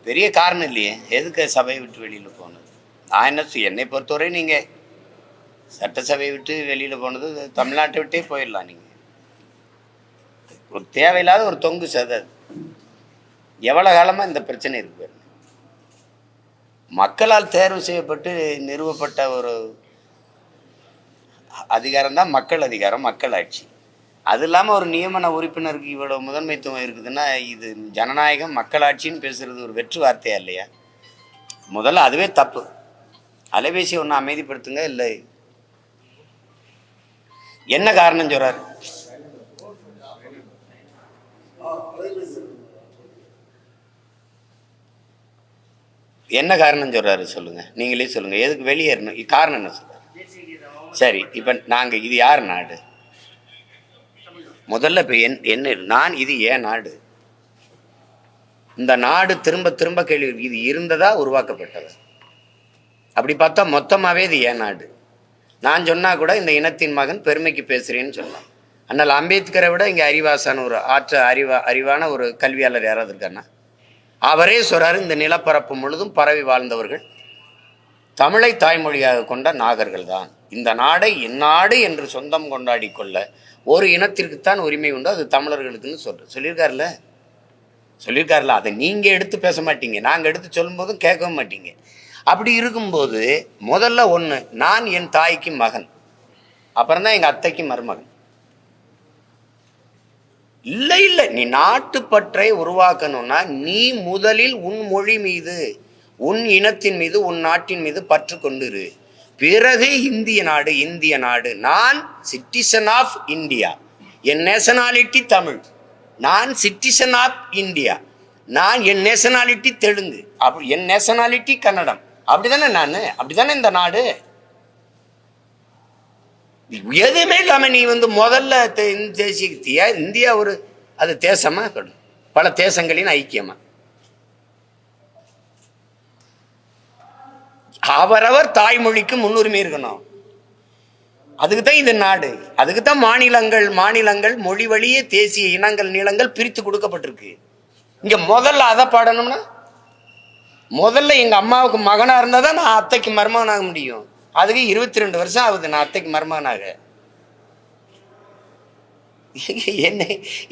பெரிய காரணம் இல்லையே எதுக்கு சபையை விட்டு வெளியில் போனது. நான் என்ன என்னை பொறுத்தவரை நீங்கள் சட்டசபையை விட்டு வெளியில் போனது தமிழ்நாட்டை விட்டே போயிடலாம். நீங்கள் ஒரு தேவையில்லாத ஒரு தொங்கு சதை. எவ்வளோ காலமாக இந்த பிரச்சனை இருக்கு பாருங்க. மக்களால் தேர்வு செய்யப்பட்டு நிறுவப்பட்ட ஒரு அதிகாரம் தான் மக்கள் அதிகாரம், மக்கள் ஆட்சி. அது இல்லாமல் ஒரு நியமன உறுப்பினருக்கு இவ்வளோ முதன்மைத்துவம் இருக்குதுன்னா இது ஜனநாயகம் மக்களாட்சின்னு பேசுறது ஒரு வெற்று வார்த்தையா இல்லையா? முதல்ல அதுவே தப்பு. அலைபேசி ஒன்று அமைதிப்படுத்துங்க. இல்லை என்ன காரணம் சொல்றாரு? என்ன காரணம் சொல்றாரு சொல்லுங்க, நீங்களே சொல்லுங்க. எதுக்கு வெளியேறணும்? காரணம் என்ன சொல்றாரு? சரி, இப்போ நாங்கள் இது யார் நாடு? முதல்ல இப்போ என்ன நான் இது ஏன் நாடு? இந்த நாடு திரும்ப திரும்ப கேள்வி, இது இருந்ததா உருவாக்கப்பட்டதா? அப்படி பார்த்தா மொத்தமாகவே இது ஏன் நாடு. நான் சொன்னால் கூட இந்த இனத்தின் மகன் பெருமைக்கு பேசுகிறேன்னு சொல்லலாம். ஆனால் அம்பேத்கரை விட இங்கே அறிவாசான ஒரு அறிவான ஒரு கல்வியாளர் யாராவது இருக்காருன்னா அவரே சொல்கிறாரு, இந்த நிலப்பரப்பு முழுதும் பரவி வாழ்ந்தவர்கள் தமிழை தாய்மொழியாக கொண்ட நாகர்கள் தான். இந்த நாடை எந்நாடு என்று சொந்தம் கொண்டாடி கொள்ள ஒரு இனத்திற்குத்தான் உரிமை உண்டு, அது தமிழர்களுக்குன்னு சொல்லியிருக்காருல்ல. அதை நீங்கள் எடுத்து பேச மாட்டீங்க, நாங்கள் எடுத்து சொல்லும்போதும் கேட்கவும் மாட்டீங்க. அப்படி இருக்கும்போது முதல்ல ஒன்று, நான் என் தாய்க்கு மகன், அப்புறம்தான் எங்கள் அத்தைக்கு மருமகன். இல்லை, நீ நாட்டுப்பற்றை உருவாக்கணும்னா நீ முதலில் உன் மொழி மீது, உன் இனத்தின் மீது, உன் நாட்டின் மீது பற்று கொண்டிரு. பிறகு இந்திய நாடு. நான் சிட்டிசன் ஆஃப் இந்தியா, என் நேஷனாலிட்டி தமிழ். நான் சிட்டிசன் ஆஃப் இந்தியா, என் நேஷனாலிட்டி தெலுங்கு, அப்படி என் நேஷனாலிட்டி கன்னடம். அப்படிதானே அப்படிதானே இந்த நாடு. எதுவுமே இல்லாம நீ முதல்ல தேசிய இந்தியா ஒரு அது தேசமா பல தேசங்களின் ஐக்கியமா அவரவர் தாய்மொழிக்கு முன்னுரிமை இருக்கணும். அதுக்குத்தான் இது நாடு. அதுக்குத்தான் மாநிலங்கள் மொழி வழியே தேசிய இனங்கள் நீளங்கள் பிரித்து கொடுக்கப்பட்டிருக்கு. இங்க முதல்ல அதை பாடணும்னா முதல்ல எங்க அம்மாவுக்கு மகனா இருந்தா தான் நான் அத்தைக்கு மருமகனாக முடியும். அதுக்கு 22 வருஷம் ஆகுது நான் அத்தைக்கு மருமகனாக.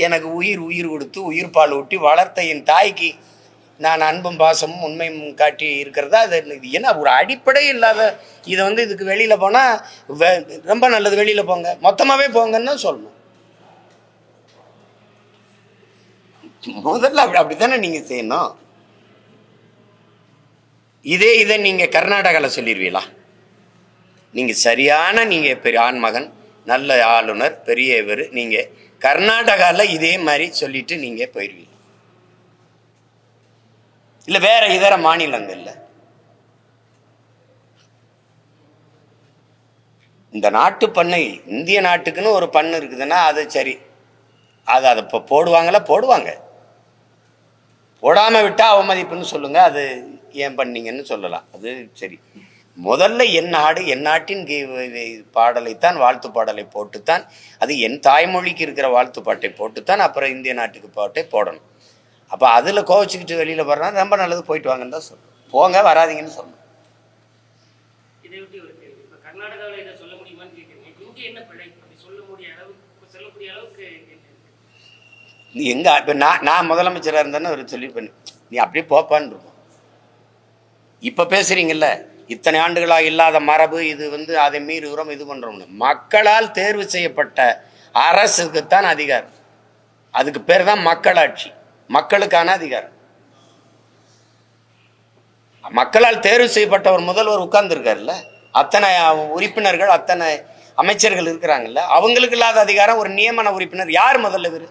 எனக்கு உயிர் கொடுத்து உயிர் பால் ஊட்டி வளர்த்த என் தாய்க்கு நான் அன்பும் பாசமும் உண்மையும் காட்டி இருக்கிறதா? அது என்ன ஒரு அடிப்படை இல்லாத இதை இதுக்கு வெளியில போனா ரொம்ப நல்லது, வெளியில போங்க, மொத்தமாவே போங்கன்னு சொல்லணும். முதல்ல அப்படித்தானே நீங்க செய்யணும். இதை நீங்க கர்நாடகாவில் சொல்லிடுவீங்களா? நீங்க சரியான பெரிய ஆண்மகன், நல்ல ஆளுநர், பெரிய இவர், நீங்க கர்நாடகாவில் இதே மாதிரி சொல்லிட்டு நீங்க போயிடுவீங்க. இல்ல வேற இதர மாநிலங்கள்ல இந்த நாட்டு பண்ணை, இந்திய நாட்டுக்குன்னு ஒரு பண்ணு இருக்குதுன்னா அது சரி, அதை போடுவாங்க. போடாம விட்டா அவமதிப்புன்னு சொல்லுங்க, அது ஏன் பண்ணீங்கன்னு சொல்லலாம், அது சரி. முதல்ல என் நாடு, என் நாட்டின் பாடலைத்தான், வாழ்த்து பாடலை போட்டுத்தான், அது என் தாய்மொழிக்கு இருக்கிற வாழ்த்து பாட்டை போட்டுத்தான் அப்புறம் இந்திய நாட்டுக்கு பாட்டை போடணும். அப்போ அதில் கோவச்சுக்கிட்டு வெளியில் போகிறனா ரொம்ப நல்லது, போயிட்டு வாங்கன்னு தான் சொல்லணும். போங்க, வராதிங்கன்னு சொல்லணும். நீ எங்க இப்போ நான் முதலமைச்சராக இருந்தேன்னு ஒரு சொல்லி பண்ணி நீ அப்படியே போப்பான்னு இருக்கும். இப்போ பேசுறீங்கல்ல, இத்தனை ஆண்டுகளாக இல்லாத மரபு இது, அதை மீறுகிறோம், இது பண்றோம்னு. மக்களால் தேர்வு செய்யப்பட்ட அரசுக்குத்தான் அதிகாரம். அதுக்கு பேர் தான் மக்களாட்சி, மக்களுக்கான அதிகாரம். மக்களால் தேர்வு செய்யப்பட்ட ஒரு முதல்வர் உட்கார்ந்துருக்காருல்ல, அத்தனை உறுப்பினர்கள், அத்தனை அமைச்சர்கள் இருக்கிறாங்கல்ல, அவங்களுக்கு இல்லாத அதிகாரம் ஒரு நியமன உறுப்பினர். யார் முதல்ல இவர்?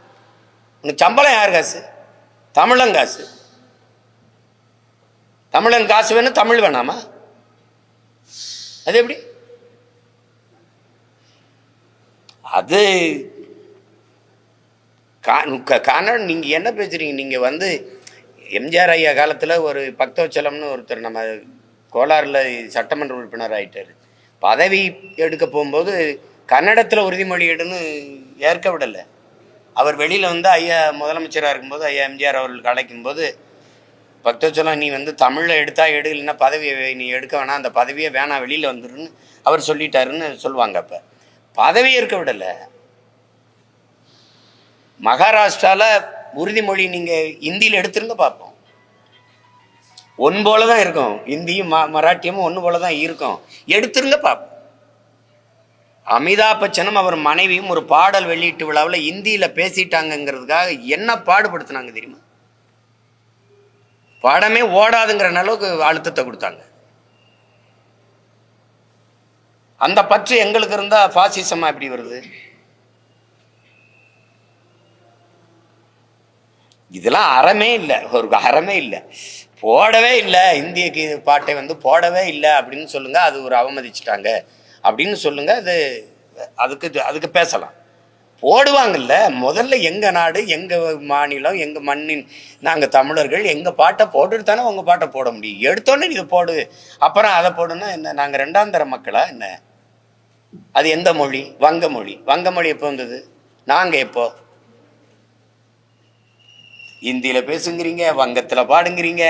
உனக்கு சம்பளம் யார் காசு? தமிழன் காசு. தமிழன் காசு வேணும், தமிழ் வேணாமா? அது எப்படி? அது காரணம். நீங்க என்ன பேசுறீங்க? நீங்க எம்ஜிஆர் ஐயா காலத்துல ஒரு பக்தவச்சலம்னு ஒருத்தர் நம்ம கோலாறுல சட்டமன்ற உறுப்பினர் ஆயிட்டாரு. பதவி எடுக்க போகும்போது கன்னடத்துல உறுதிமொழி எடுன்னு ஏற்க விடலை. அவர் வெளியில ஐயா முதலமைச்சராக இருக்கும்போது ஐயா எம்ஜிஆர் அவர்களுக்கு அழைக்கும் போது பக்தவத்சலம் நீ வந்து தமிழில் எடுத்தா எடு, இல்லைன்னா பதவியை நீ எடுக்க வேணாம், அந்த பதவியே வேணாம், வெளியில் வந்துருன்னு அவர் சொல்லிட்டாருன்னு சொல்லுவாங்க. அப்போ பதவி இருக்க விடலை. மகாராஷ்டிராவில் உறுதிமொழி நீங்கள் இந்தியில் எடுத்துருங்க பார்ப்போம். ஒன்று போல தான் இருக்கும், இந்தியும் மராட்டியமும் ஒன்று போல தான் இருக்கும், எடுத்துருங்க பார்ப்போம். அமிதாப் பச்சனும் அவர் மனைவியும் ஒரு பாடல் வெளியீட்டு விழாவில் இந்தியில் பேசிட்டாங்கிறதுக்காக என்ன பாடுபடுத்தினாங்க தெரியுமா? படமே ஓடாதுங்கிற அளவுக்கு அழுத்தத்தை கொடுத்தாங்க. அந்த பற்று எங்களுக்கு இருந்தா பாசிசமா எப்படி வருது? இதெல்லாம் அறமே இல்லை, ஒரு அறமே இல்லை, போடவே இல்லை. இந்திய பாட்டை வந்து போடவே இல்லை அப்படின்னு சொல்லுங்க, அது ஒரு அவமதிச்சுட்டாங்க அப்படின்னு சொல்லுங்க, அதுக்கு பேசலாம். போடுவாங்கல்ல, முதல்ல எங்கள் நாடு, எங்கள் மாநிலம், எங்கள் மண்ணின் நாங்கள் தமிழர்கள், எங்கள் பாட்டை போட்டுட்டு தானே உங்கள் பாட்டை போட முடியும். எடுத்தோன்னே இதை போடு, அப்புறம் அதை போடுன்னா என்ன? நாங்கள் ரெண்டாம் தர மக்களா என்ன? அது எந்த மொழி? வங்க மொழி. வங்க மொழி எப்போ வந்தது? நாங்கள் எப்போ? இந்தியில் பேசுங்கிறீங்க, வங்கத்தில் பாடுங்கிறீங்க,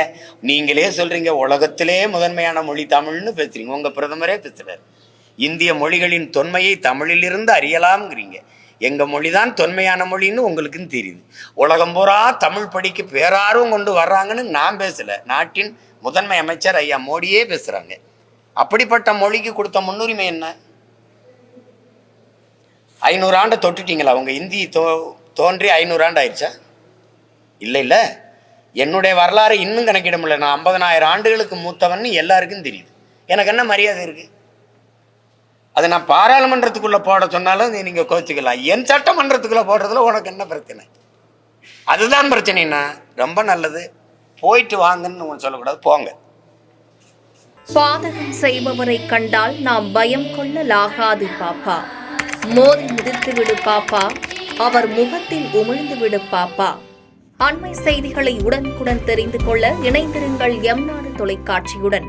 நீங்களே சொல்கிறீங்க உலகத்திலே முதன்மையான மொழி தமிழ்னு பேசுகிறீங்க. உங்கள் பிரதமரே பேசுகிறார், இந்திய மொழிகளின் தொன்மையை தமிழிலிருந்து அறியலாம்ங்கிறீங்க. எங்கள் மொழி தான் தொன்மையான மொழின்னு உங்களுக்குன்னு தெரியுது. உலகம் பூரா தமிழ் படிக்க பேரார்வம் கொண்டு வர்றாங்கன்னு நான் பேசலை, நாட்டின் முதன்மை அமைச்சர் ஐயா மோடியே பேசுகிறாங்க. அப்படிப்பட்ட மொழிக்கு கொடுத்த முன்னுரிமை என்ன? 500 ஆண்டு தொட்டுட்டீங்களா? அவங்க இந்தி தோன்றி 500 ஆண்டு ஆயிடுச்சா? இல்லை. என்னுடைய வரலாறு இன்னும் கணக்கிட முடியல. நான் 50,000 ஆண்டுகளுக்கு மூத்தவன் எல்லாருக்கும் தெரியுது. எனக்கு என்ன மரியாதை இருக்கு? அதை நான் பாராளுமன்றத்துக்குள்ள போட சொன்னாலும் நீங்க கோச்சிக்கலாம். என் சட்டமன்றத்துக்குள்ள போடுறதுல உனக்கு என்ன பிரச்சனை? அதுதான் பிரச்சனைனா. ரொம்ப நல்லது, போயிட்டு வாங்கன்னு சொல்லக்கூடாது, போங்க. பாதகம் செய்பவரை கண்டால் நாம் பயம் கொள்ளலாகாது பாப்பா. மோதி மிதித்து விடு பாப்பா, அவர் முகத்தில் உமிழ்ந்து விடு பாப்பா. அண்மை செய்திகளை உடனுக்குடன் தெரிந்து கொள்ள இணைந்திருங்கள் எம் நாடு தொலைக்காட்சியுடன்.